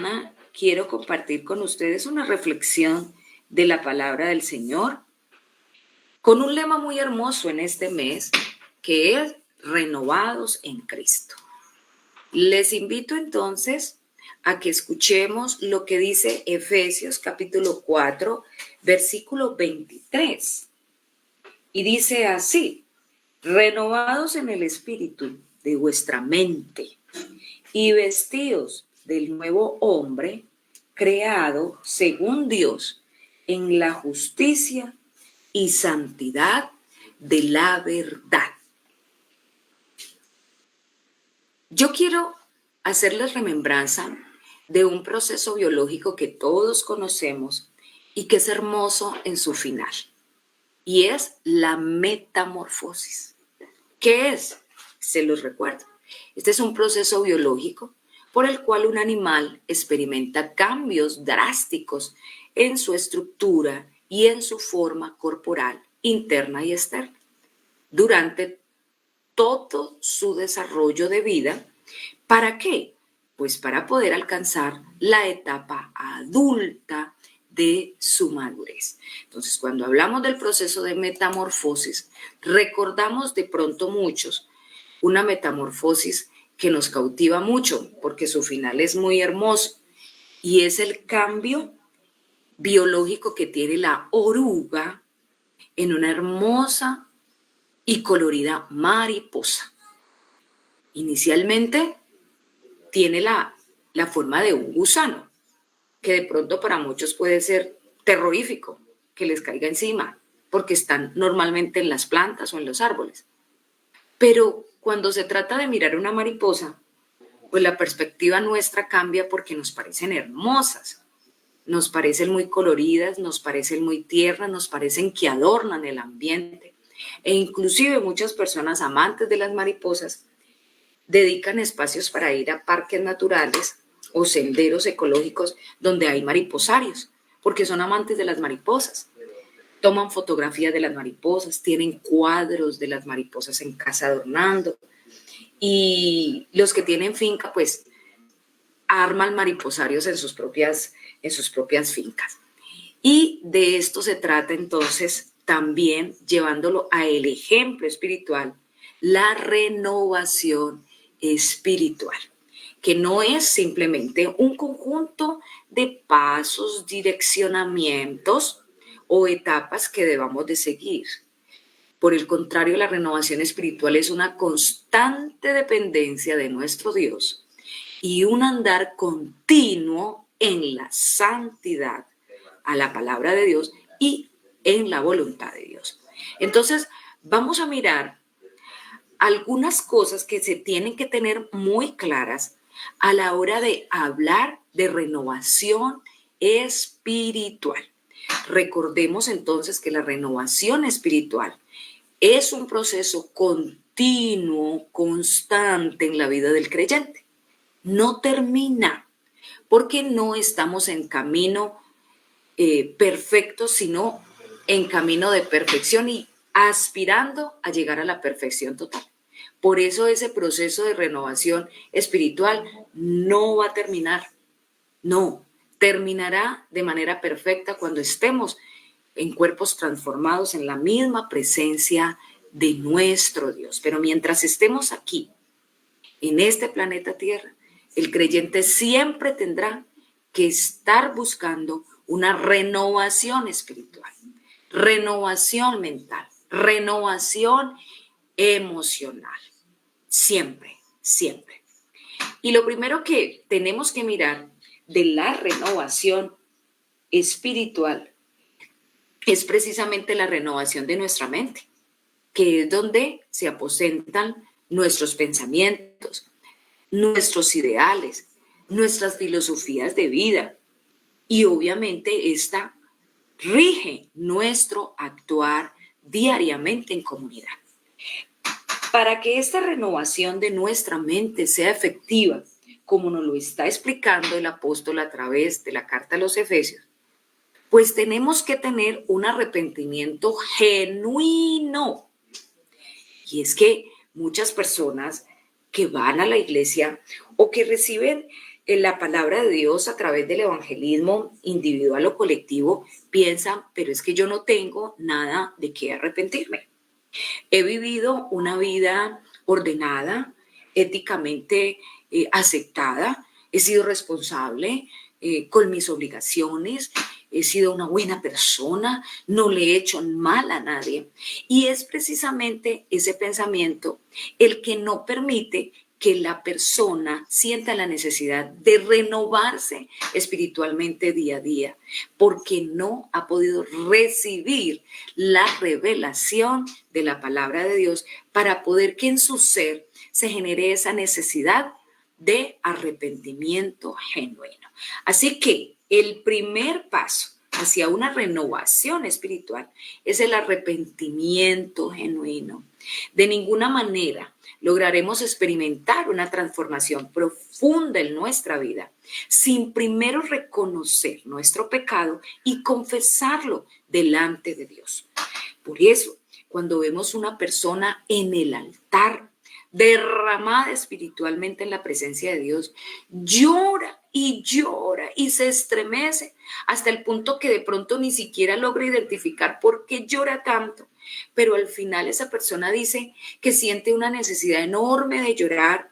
mañana quiero compartir con ustedes una reflexión de la palabra del Señor con un lema muy hermoso en este mes, que es renovados en Cristo. Les invito entonces a que escuchemos lo que dice Efesios capítulo 4, versículo 23. Y dice así: renovados en el espíritu de vuestra mente y vestidos del nuevo hombre, creado según Dios en la justicia y santidad de la verdad. Yo quiero hacerles remembranza de un proceso biológico que todos conocemos y que es hermoso en su final, y es la metamorfosis. ¿Qué es? Se los recuerdo. Este es un proceso biológico por el cual un animal experimenta cambios drásticos en su estructura y en su forma corporal interna y externa durante todo su desarrollo de vida. ¿Para qué? Pues para poder alcanzar la etapa adulta de su madurez. Entonces, cuando hablamos del proceso de metamorfosis, recordamos de pronto muchos una metamorfosis que nos cautiva mucho porque su final es muy hermoso, y es el cambio biológico que tiene la oruga en una hermosa y colorida mariposa. Inicialmente tiene la forma de un gusano, que de pronto para muchos puede ser terrorífico que les caiga encima, porque están normalmente en las plantas o en los árboles. Pero cuando se trata de mirar una mariposa, pues la perspectiva nuestra cambia porque nos parecen hermosas, nos parecen muy coloridas, nos parecen muy tiernas, nos parecen que adornan el ambiente. E inclusive muchas personas amantes de las mariposas dedican espacios para ir a parques naturales o senderos ecológicos donde hay mariposarios, porque son amantes de las mariposas. Toman fotografías de las mariposas, tienen cuadros de las mariposas en casa adornando, y los que tienen finca pues arman mariposarios en sus propias fincas. Y de esto se trata entonces también, llevándolo a el ejemplo espiritual, la renovación espiritual, que no es simplemente un conjunto de pasos, direccionamientos o etapas que debamos de seguir. Por el contrario, la renovación espiritual es una constante dependencia de nuestro Dios y un andar continuo en la santidad, a la palabra de Dios y en la voluntad de Dios. Entonces, vamos a mirar algunas cosas que se tienen que tener muy claras a la hora de hablar de renovación espiritual. Recordemos entonces que la renovación espiritual es un proceso continuo, constante en la vida del creyente. No termina, porque no estamos en camino perfecto, sino en camino de perfección y aspirando a llegar a la perfección total. Por eso ese proceso de renovación espiritual no va a terminar. No, terminará de manera perfecta cuando estemos en cuerpos transformados en la misma presencia de nuestro Dios. Pero mientras estemos aquí, en este planeta Tierra, el creyente siempre tendrá que estar buscando una renovación espiritual, renovación mental, renovación emocional. Siempre, siempre. Y lo primero que tenemos que mirar de la renovación espiritual es precisamente la renovación de nuestra mente, que es donde se aposentan nuestros pensamientos, nuestros ideales, nuestras filosofías de vida, y obviamente esta rige nuestro actuar diariamente en comunidad. Para que esta renovación de nuestra mente sea efectiva, como nos lo está explicando el apóstol a través de la carta a los Efesios, pues tenemos que tener un arrepentimiento genuino. Y es que muchas personas que van a la iglesia o que reciben en la palabra de Dios a través del evangelismo individual o colectivo piensan, pero es que yo no tengo nada de qué arrepentirme. He vivido una vida ordenada, éticamente aceptada, he sido responsable con mis obligaciones, he sido una buena persona, no le he hecho mal a nadie. Y es precisamente ese pensamiento el que no permite que la persona sienta la necesidad de renovarse espiritualmente día a día, porque no ha podido recibir la revelación de la palabra de Dios para poder que en su ser se genere esa necesidad de arrepentimiento genuino. Así que el primer paso hacia una renovación espiritual es el arrepentimiento genuino. De ninguna manera lograremos experimentar una transformación profunda en nuestra vida sin primero reconocer nuestro pecado y confesarlo delante de Dios. Por eso, cuando vemos una persona en el altar, derramada espiritualmente en la presencia de Dios, llora y se estremece hasta el punto que de pronto ni siquiera logra identificar por qué llora tanto. Pero al final esa persona dice que siente una necesidad enorme de llorar,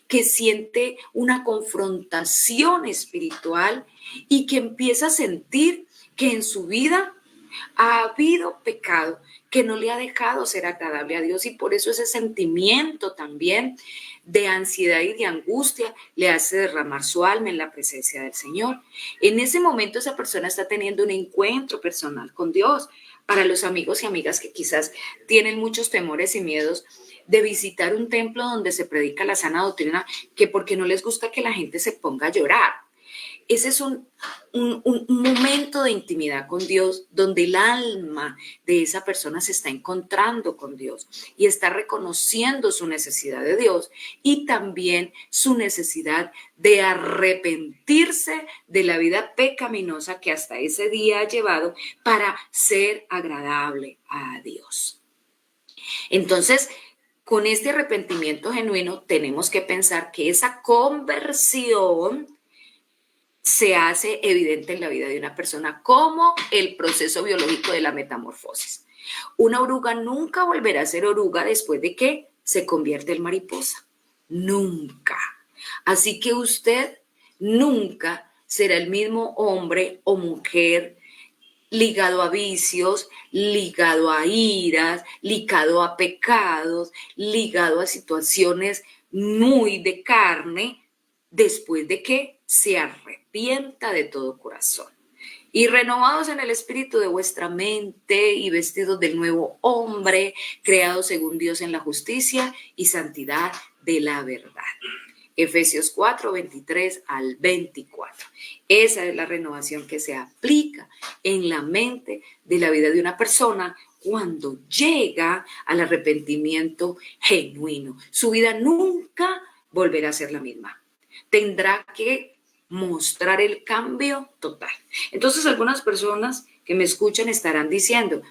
que siente una confrontación espiritual y que empieza a sentir que en su vida ha habido pecado que no le ha dejado ser agradable a Dios, y por eso ese sentimiento también de ansiedad y de angustia le hace derramar su alma en la presencia del Señor. En ese momento esa persona está teniendo un encuentro personal con Dios. Para los amigos y amigas que quizás tienen muchos temores y miedos de visitar un templo donde se predica la sana doctrina, que porque no les gusta que la gente se ponga a llorar. Ese es un momento de intimidad con Dios donde el alma de esa persona se está encontrando con Dios y está reconociendo su necesidad de Dios y también su necesidad de arrepentirse de la vida pecaminosa que hasta ese día ha llevado para ser agradable a Dios. Entonces, con este arrepentimiento genuino tenemos que pensar que esa conversión se hace evidente en la vida de una persona como el proceso biológico de la metamorfosis. Una oruga nunca volverá a ser oruga después de que se convierte en mariposa. Nunca. Así que usted nunca será el mismo hombre o mujer ligado a vicios, ligado a iras, ligado a pecados, ligado a situaciones muy de carne, después de que se arrepienta de todo corazón. Y renovados en el espíritu de vuestra mente y vestidos del nuevo hombre, creados según Dios en la justicia y santidad de la verdad. Efesios 4, 23 al 24. Esa es la renovación que se aplica en la mente de la vida de una persona cuando llega al arrepentimiento genuino. Su vida nunca volverá a ser la misma. Tendrá que mostrar el cambio total. Entonces algunas personas que me escuchan estarán diciendo,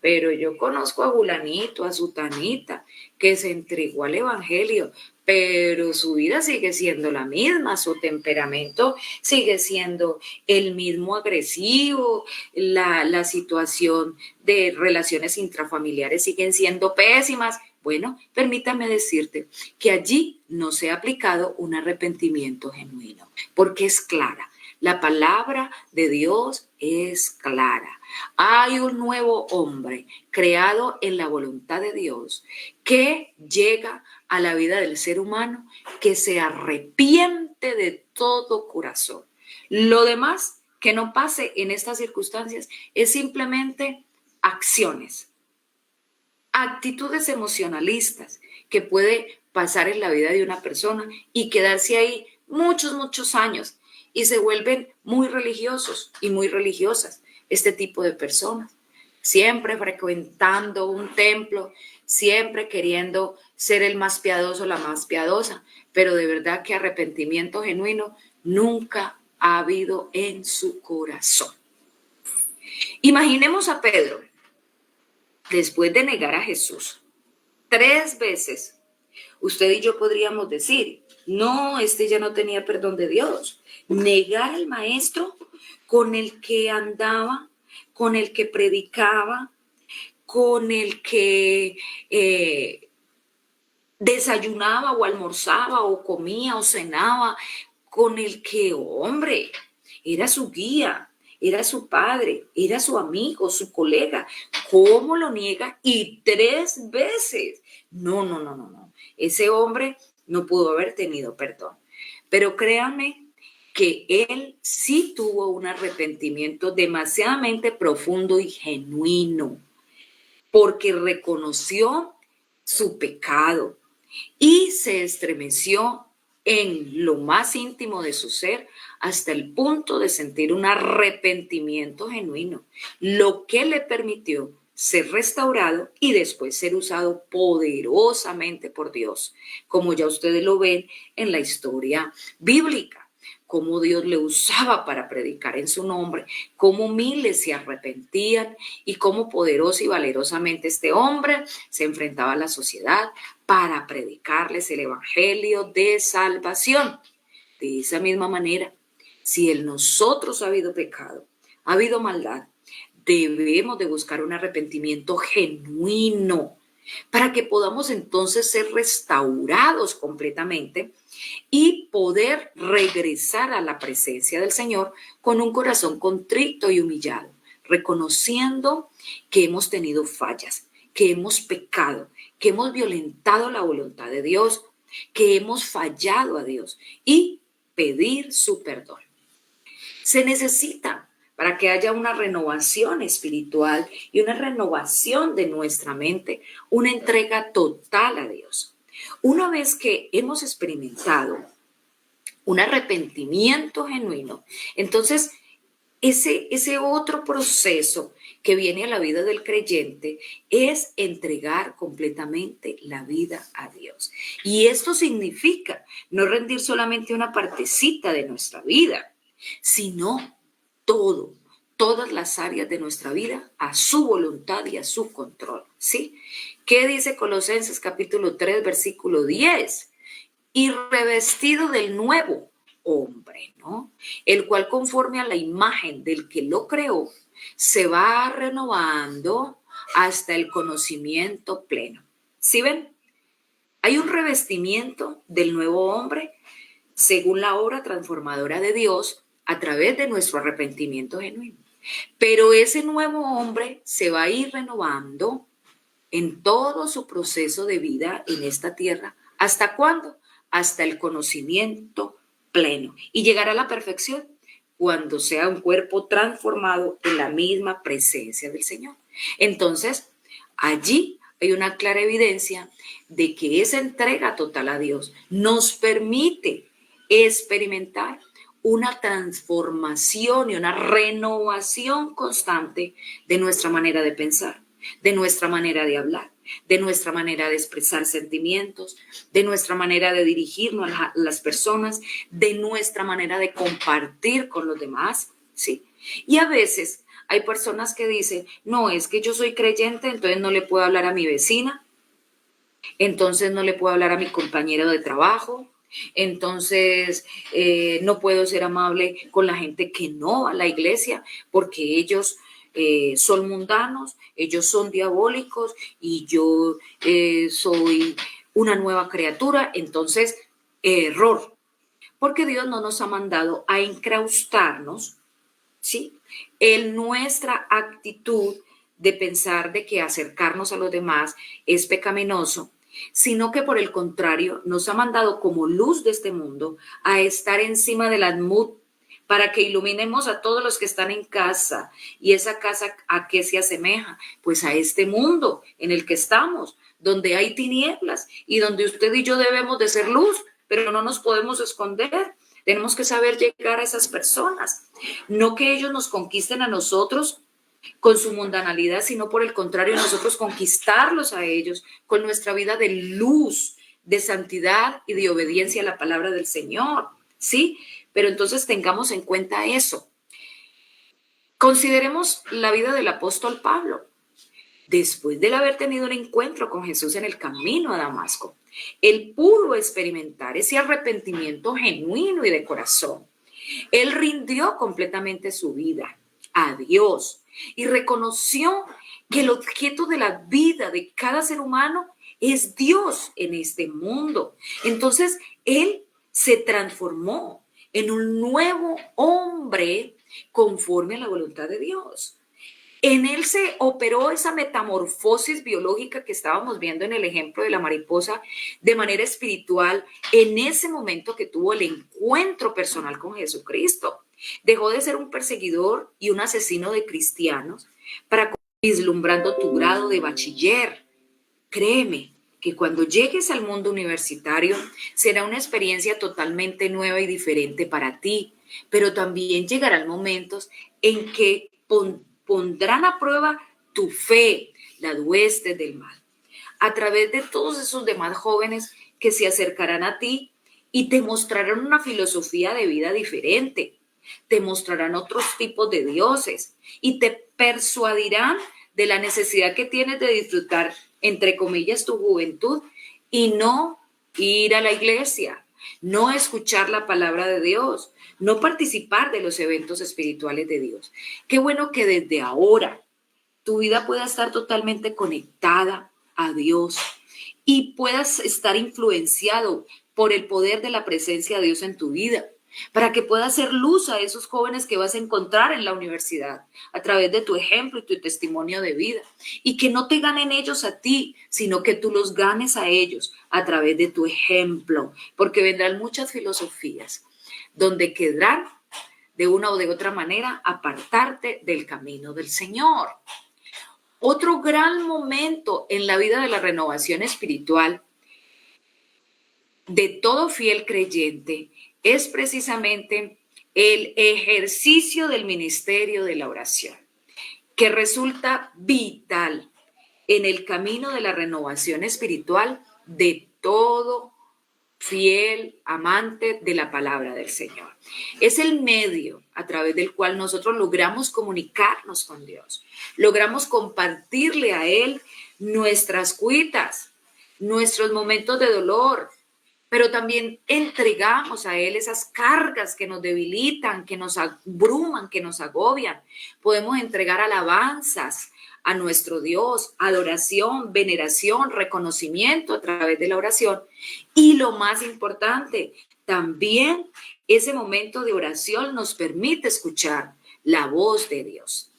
pero yo conozco a fulanito, a sutanita, que se entregó al evangelio, pero su vida sigue siendo la misma, su temperamento sigue siendo el mismo agresivo, la situación de relaciones intrafamiliares siguen siendo pésimas. Bueno, permítame decirte que allí no se ha aplicado un arrepentimiento genuino, porque es clara. La palabra de Dios es clara. Hay un nuevo hombre creado en la voluntad de Dios que llega a la vida del ser humano, que se arrepiente de todo corazón. Lo demás que no pase en estas circunstancias es simplemente acciones, actitudes emocionalistas que puede pasar en la vida de una persona y quedarse ahí muchos años y se vuelven muy religiosos y muy religiosas este tipo de personas, siempre frecuentando un templo, siempre queriendo ser el más piadoso, la más piadosa, pero de verdad que arrepentimiento genuino nunca ha habido en su corazón. Imaginemos a Pedro, después de negar a Jesús 3 veces, Usted y yo podríamos decir, no, este ya no tenía perdón de Dios. Negar al maestro con el que andaba, con el que predicaba, con el que desayunaba o almorzaba o comía o cenaba, con el que, hombre, era su guía, era su padre, era su amigo, su colega. ¿Cómo lo niega? Y 3 veces. No, no, no, no, no. Ese hombre no pudo haber tenido perdón. Pero créanme que él sí tuvo un arrepentimiento demasiadamente profundo y genuino, porque reconoció su pecado y se estremeció en lo más íntimo de su ser hasta el punto de sentir un arrepentimiento genuino, lo que le permitió ser restaurado y después ser usado poderosamente por Dios, como ya ustedes lo ven en la historia bíblica, cómo Dios le usaba para predicar en su nombre, cómo miles se arrepentían y cómo poderosa y valerosamente este hombre se enfrentaba a la sociedad para predicarles el evangelio de salvación. De esa misma manera, si en nosotros ha habido pecado, ha habido maldad, debemos de buscar un arrepentimiento genuino para que podamos entonces ser restaurados completamente y poder regresar a la presencia del Señor con un corazón contrito y humillado, reconociendo que hemos tenido fallas, que hemos pecado, que hemos violentado la voluntad de Dios, que hemos fallado a Dios y pedir su perdón. Se necesita para que haya una renovación espiritual y una renovación de nuestra mente, una entrega total a Dios. Una vez que hemos experimentado un arrepentimiento genuino, entonces ese otro proceso que viene a la vida del creyente es entregar completamente la vida a Dios. Y esto significa no rendir solamente una partecita de nuestra vida, sino todas las áreas de nuestra vida a su voluntad y a su control, ¿sí? ¿Qué dice Colosenses capítulo 3, versículo 10? Y revestido del nuevo hombre, ¿no? El cual conforme a la imagen del que lo creó, se va renovando hasta el conocimiento pleno. ¿Sí ven? Hay un revestimiento del nuevo hombre según la obra transformadora de Dios a través de nuestro arrepentimiento genuino. Pero ese nuevo hombre se va a ir renovando en todo su proceso de vida en esta tierra. ¿Hasta cuándo? Hasta el conocimiento pleno. Y llegará a la perfección cuando sea un cuerpo transformado en la misma presencia del Señor. Entonces, allí hay una clara evidencia de que esa entrega total a Dios nos permite experimentar una transformación y una renovación constante de nuestra manera de pensar, de nuestra manera de hablar, de nuestra manera de expresar sentimientos, de nuestra manera de dirigirnos a las personas, de nuestra manera de compartir con los demás, ¿sí? Y a veces hay personas que dicen, no, es que yo soy creyente, entonces no le puedo hablar a mi vecina, entonces no le puedo hablar a mi compañero de trabajo, entonces no puedo ser amable con la gente que no va a la iglesia porque ellos son mundanos, ellos son diabólicos y yo soy una nueva criatura. Entonces, error, porque Dios no nos ha mandado a incrustarnos, ¿sí?, en nuestra actitud de pensar de que acercarnos a los demás es pecaminoso, sino que por el contrario nos ha mandado como luz de este mundo a estar encima de la mud para que iluminemos a todos los que están en casa. ¿Y esa casa a qué se asemeja? Pues a este mundo en el que estamos, donde hay tinieblas y donde usted y yo debemos de ser luz, pero no nos podemos esconder. Tenemos que saber llegar a esas personas, no que ellos nos conquisten a nosotros con su mundanalidad, sino por el contrario, nosotros conquistarlos a ellos con nuestra vida de luz, de santidad y de obediencia a la palabra del Señor, ¿sí? Pero entonces tengamos en cuenta eso. Consideremos la vida del apóstol Pablo. Después de haber tenido un encuentro con Jesús en el camino a Damasco, él pudo experimentar ese arrepentimiento genuino y de corazón. Él rindió completamente su vida a Dios y reconoció que el objeto de la vida de cada ser humano es Dios en este mundo. Entonces, él se transformó en un nuevo hombre conforme a la voluntad de Dios. En él se operó esa metamorfosis biológica que estábamos viendo en el ejemplo de la mariposa de manera espiritual en ese momento que tuvo el encuentro personal con Jesucristo. Dejó de ser un perseguidor y un asesino de cristianos para vislumbrando tu grado de bachiller. Créeme que cuando llegues al mundo universitario será una experiencia totalmente nueva y diferente para ti, pero también llegarán momentos en que pondrán a prueba tu fe, las huestes del mal, a través de todos esos demás jóvenes que se acercarán a ti y te mostrarán una filosofía de vida diferente, te mostrarán otros tipos de dioses y te persuadirán de la necesidad que tienes de disfrutar, entre comillas, tu juventud y no ir a la iglesia, no escuchar la palabra de Dios, no participar de los eventos espirituales de Dios. Qué bueno que desde ahora tu vida pueda estar totalmente conectada a Dios y puedas estar influenciado por el poder de la presencia de Dios en tu vida, para que puedas ser luz a esos jóvenes que vas a encontrar en la universidad a través de tu ejemplo y tu testimonio de vida, y que no te ganen ellos a ti, sino que tú los ganes a ellos a través de tu ejemplo, porque vendrán muchas filosofías donde querrán de una o de otra manera apartarte del camino del Señor. Otro gran momento en la vida de la renovación espiritual de todo fiel creyente es precisamente el ejercicio del ministerio de la oración, que resulta vital en el camino de la renovación espiritual de todo fiel amante de la palabra del Señor. Es el medio a través del cual nosotros logramos comunicarnos con Dios, logramos compartirle a Él nuestras cuitas, nuestros momentos de dolor, pero también entregamos a Él esas cargas que nos debilitan, que nos abruman, que nos agobian. Podemos entregar alabanzas a nuestro Dios, adoración, veneración, reconocimiento a través de la oración. Y lo más importante, también ese momento de oración nos permite escuchar la voz de Dios.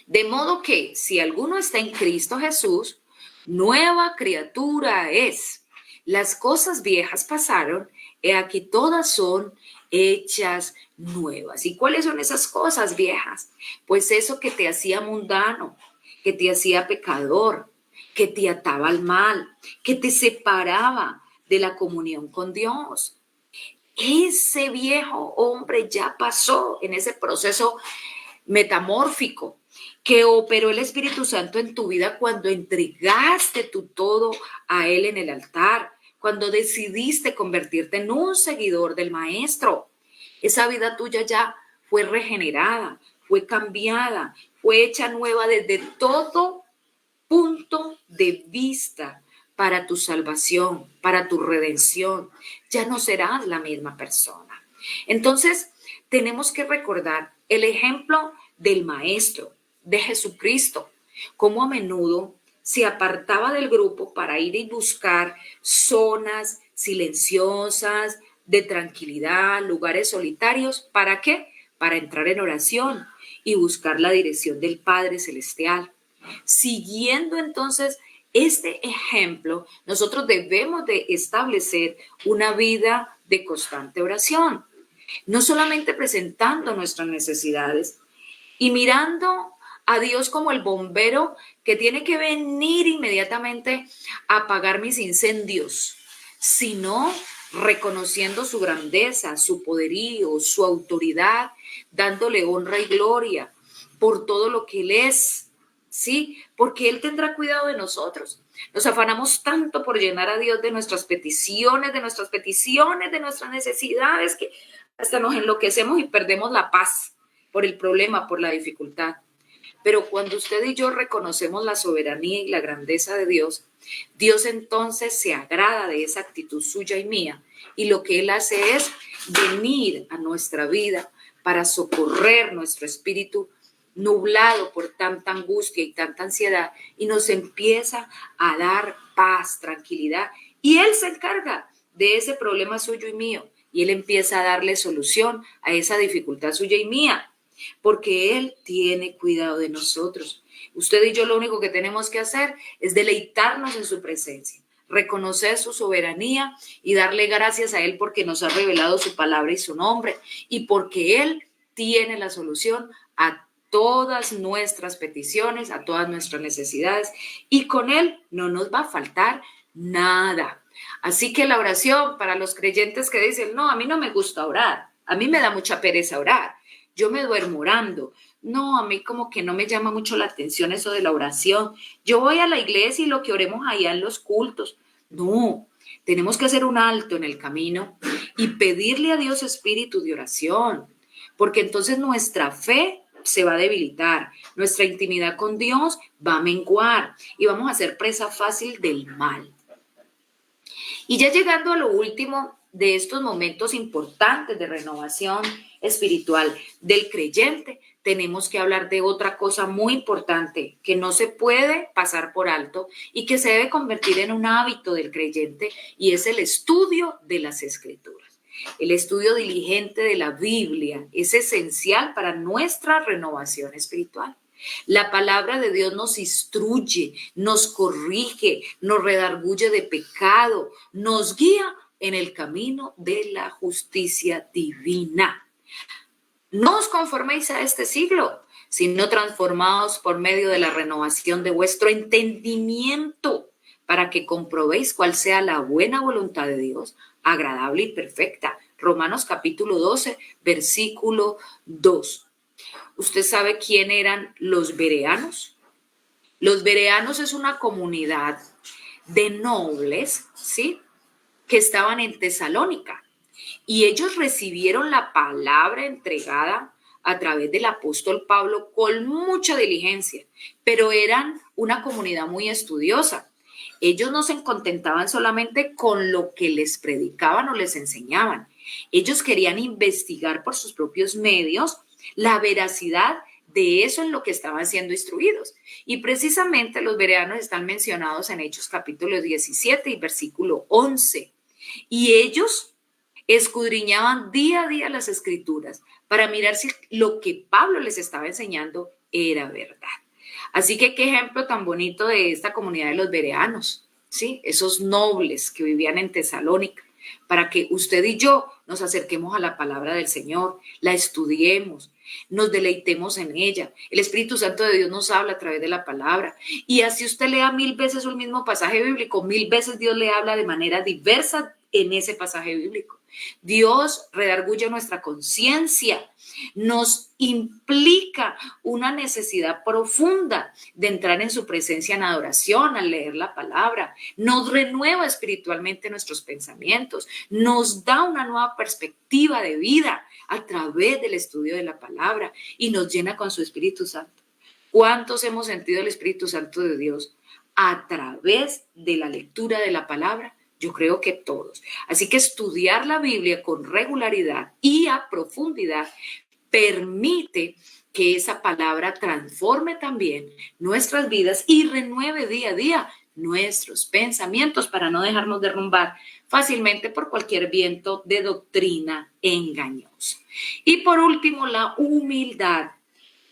De modo que si alguno está en Cristo Jesús, nueva criatura es. Las cosas viejas pasaron, he aquí todas son hechas nuevas. ¿Y cuáles son esas cosas viejas? Pues eso que te hacía mundano, que te hacía pecador, que te ataba al mal, que te separaba de la comunión con Dios. Ese viejo hombre ya pasó en ese proceso metamórfico que operó el Espíritu Santo en tu vida cuando entregaste tu todo a Él en el altar, cuando decidiste convertirte en un seguidor del Maestro. Esa vida tuya ya fue regenerada, fue cambiada, fue hecha nueva desde todo punto de vista para tu salvación, para tu redención. Ya no serás la misma persona. Entonces, tenemos que recordar el ejemplo del Maestro, de Jesucristo, cómo a menudo se apartaba del grupo para ir y buscar zonas silenciosas, de tranquilidad, lugares solitarios. ¿Para qué? Para entrar en oración y buscar la dirección del Padre Celestial. Siguiendo entonces este ejemplo, nosotros debemos de establecer una vida de constante oración, no solamente presentando nuestras necesidades y mirando a Dios como el bombero que tiene que venir inmediatamente a apagar mis incendios, sino reconociendo su grandeza, su poderío, su autoridad, dándole honra y gloria por todo lo que Él es, ¿sí? Porque Él tendrá cuidado de nosotros. Nos afanamos tanto por llenar a Dios de nuestras peticiones, de nuestras necesidades, que hasta nos enloquecemos y perdemos la paz por el problema, por la dificultad. Pero cuando usted y yo reconocemos la soberanía y la grandeza de Dios, Dios entonces se agrada de esa actitud suya y mía, y lo que Él hace es venir a nuestra vida para socorrer nuestro espíritu nublado por tanta angustia y tanta ansiedad, y nos empieza a dar paz, tranquilidad, y Él se encarga de ese problema suyo y mío, y Él empieza a darle solución a esa dificultad suya y mía, porque Él tiene cuidado de nosotros. Usted y yo lo único que tenemos que hacer es deleitarnos en su presencia, reconocer su soberanía y darle gracias a Él porque nos ha revelado su palabra y su nombre, y porque Él tiene la solución a todas nuestras peticiones, a todas nuestras necesidades, y con Él no nos va a faltar nada. Así que la oración para los creyentes que dicen, no, a mí no me gusta orar, a mí me da mucha pereza orar, yo me duermo orando, no, a mí como que no me llama mucho la atención eso de la oración, yo voy a la iglesia y lo que oremos allá en los cultos, no, tenemos que hacer un alto en el camino y pedirle a Dios espíritu de oración, porque entonces nuestra fe se va a debilitar, nuestra intimidad con Dios va a menguar y vamos a ser presa fácil del mal. Y ya llegando a lo último de estos momentos importantes de renovación espiritual del creyente, tenemos que hablar de otra cosa muy importante que no se puede pasar por alto y que se debe convertir en un hábito del creyente, y es el estudio de las Escrituras. El estudio diligente de la Biblia es esencial para nuestra renovación espiritual. La palabra de Dios nos instruye, nos corrige, nos redarguye de pecado, nos guía en el camino de la justicia divina. No os conforméis a este siglo, sino transformados por medio de la renovación de vuestro entendimiento, para que comprobéis cuál sea la buena voluntad de Dios, agradable y perfecta. Romanos capítulo 12, versículo 2. ¿Usted sabe quién eran los bereanos? Los bereanos es una comunidad de nobles, ¿sí?, que estaban en Tesalónica, y ellos recibieron la palabra entregada a través del apóstol Pablo con mucha diligencia, pero eran una comunidad muy estudiosa. Ellos no se contentaban solamente con lo que les predicaban o les enseñaban. Ellos querían investigar por sus propios medios la veracidad de eso en lo que estaban siendo instruidos. Y precisamente los bereanos están mencionados en Hechos capítulo 17 y versículo 11. Y ellos escudriñaban día a día las Escrituras para mirar si lo que Pablo les estaba enseñando era verdad. Así que qué ejemplo tan bonito de esta comunidad de los bereanos, ¿sí? Esos nobles que vivían en Tesalónica, para que usted y yo nos acerquemos a la palabra del Señor, la estudiemos, nos deleitemos en ella. El Espíritu Santo de Dios nos habla a través de la palabra. Y así usted lea 1000 veces un mismo pasaje bíblico, 1000 veces Dios le habla de manera diversa en ese pasaje bíblico. Dios redarguye nuestra conciencia, nos implica una necesidad profunda de entrar en su presencia en adoración al leer la palabra, nos renueva espiritualmente nuestros pensamientos, nos da una nueva perspectiva de vida a través del estudio de la palabra y nos llena con su Espíritu Santo. ¿Cuántos hemos sentido el Espíritu Santo de Dios a través de la lectura de la palabra? Yo creo que todos. Así que estudiar la Biblia con regularidad y a profundidad permite que esa palabra transforme también nuestras vidas y renueve día a día nuestros pensamientos para no dejarnos derrumbar fácilmente por cualquier viento de doctrina engañosa. Y por último, la humildad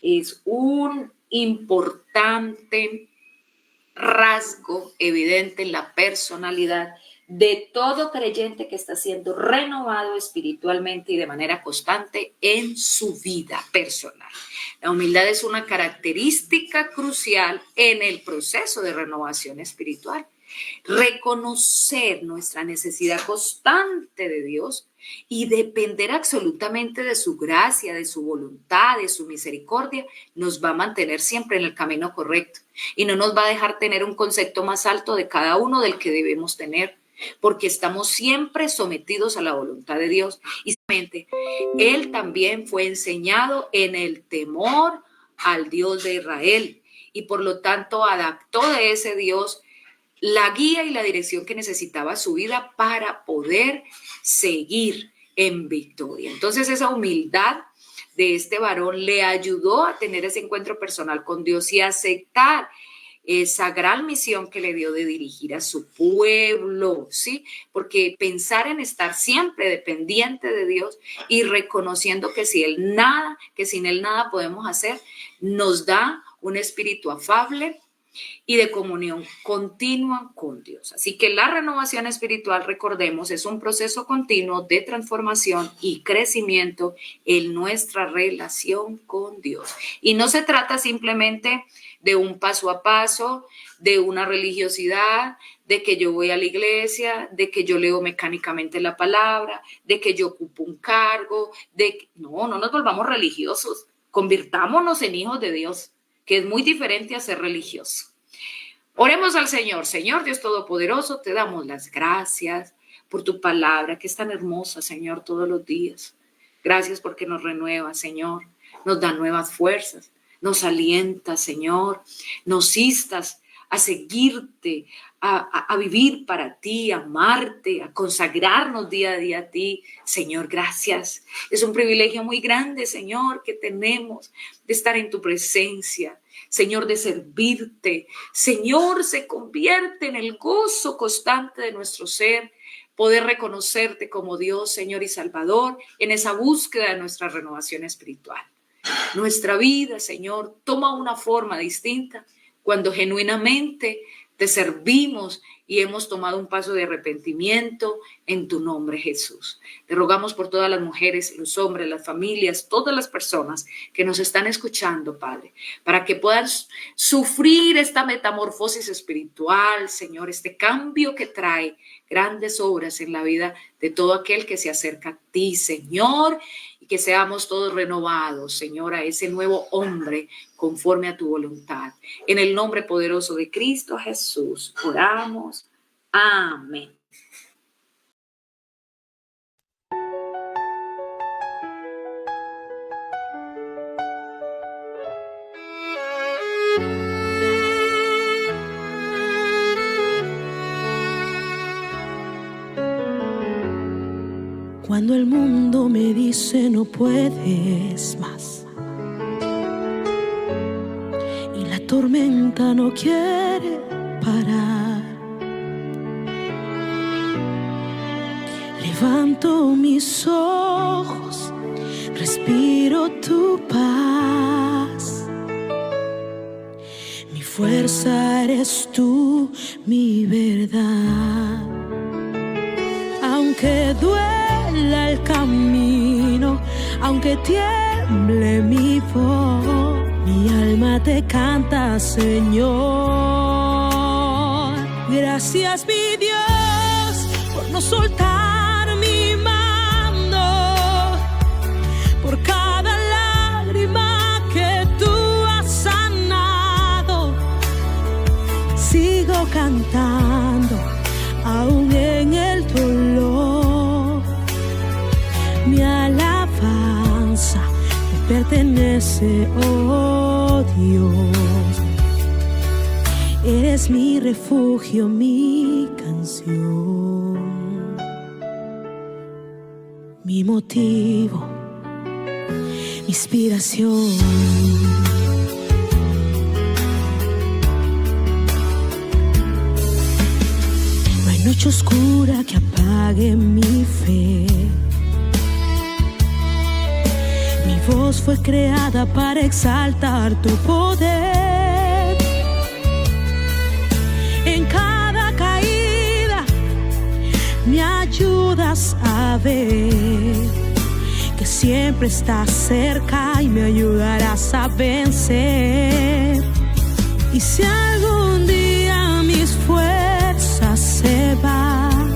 es un importante rasgo evidente en la personalidad de todo creyente que está siendo renovado espiritualmente y de manera constante en su vida personal. La humildad es una característica crucial en el proceso de renovación espiritual. Reconocer nuestra necesidad constante de Dios y depender absolutamente de su gracia, de su voluntad, de su misericordia, nos va a mantener siempre en el camino correcto y no nos va a dejar tener un concepto más alto de cada uno del que debemos tener, porque estamos siempre sometidos a la voluntad de Dios. Y Él también fue enseñado en el temor al Dios de Israel y por lo tanto adaptó de ese Dios la guía y la dirección que necesitaba su vida para poder seguir en victoria. Entonces esa humildad de este varón le ayudó a tener ese encuentro personal con Dios y a aceptar esa gran misión que le dio de dirigir a su pueblo, ¿sí? Porque pensar en estar siempre dependiente de Dios y reconociendo que sin él nada podemos hacer, nos da un espíritu afable y de comunión continua con Dios. Así que la renovación espiritual, recordemos, es un proceso continuo de transformación y crecimiento en nuestra relación con Dios. Y no se trata simplemente de un paso a paso, de una religiosidad, de que yo voy a la iglesia, de que yo leo mecánicamente la palabra, de que yo ocupo un cargo, no nos volvamos religiosos, convirtámonos en hijos de Dios, que es muy diferente a ser religioso. Oremos al Señor. Señor Dios Todopoderoso, te damos las gracias por tu palabra, que es tan hermosa, Señor, todos los días. Gracias porque nos renueva, Señor, nos da nuevas fuerzas, nos alienta, Señor, nos instas a seguirte, a vivir para ti, a amarte, a consagrarnos día a día a ti. Señor, gracias. Es un privilegio muy grande, Señor, que tenemos de estar en tu presencia. Señor, de servirte. Señor, se convierte en el gozo constante de nuestro ser, poder reconocerte como Dios, Señor y Salvador, en esa búsqueda de nuestra renovación espiritual. Nuestra vida, Señor, toma una forma distinta cuando genuinamente te servimos y hemos tomado un paso de arrepentimiento en tu nombre, Jesús. Te rogamos por todas las mujeres, los hombres, las familias, todas las personas que nos están escuchando, Padre, para que puedan sufrir esta metamorfosis espiritual, Señor, este cambio que trae grandes obras en la vida de todo aquel que se acerca a ti, Señor, y que seamos todos renovados, Señor, a ese nuevo hombre conforme a tu voluntad. En el nombre poderoso de Cristo Jesús, oramos. Amén. Cuando el mundo me dice no puedes más y la tormenta no quiere parar, levanto mis ojos, respiro tu paz. Mi fuerza eres tú, mi verdad. Aunque duela el camino, aunque tiemble mi voz, mi alma te canta, Señor. Gracias, mi Dios, por no soltar mi mano, por cada lágrima que tú has sanado. Sigo cantando, aún en el dolor. Mi alabanza te pertenece, oh Dios. Eres mi refugio, mi canción, mi motivo, mi inspiración. No hay noche oscura que apague mi fe. Mi voz fue creada para exaltar tu poder. En cada caída me ayudas a ver que siempre estás cerca y me ayudarás a vencer. Y si algún día mis fuerzas se van,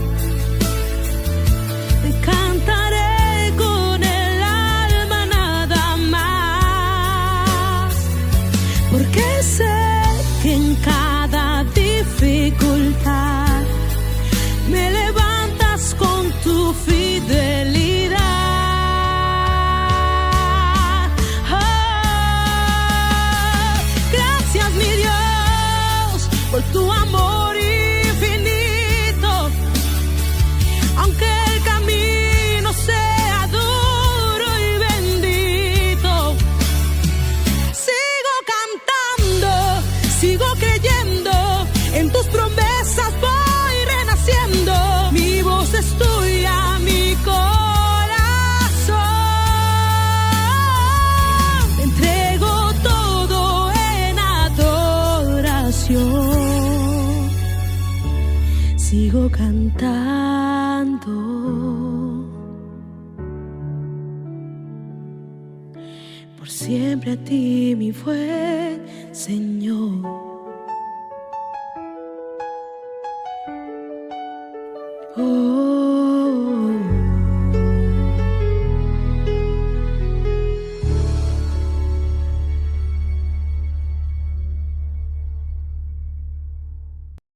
te cantaré con el alma nada más, porque sé que en cada dificultad me levantas con tu fidelidad. Oh, siempre a ti, mi buen Señor. Oh.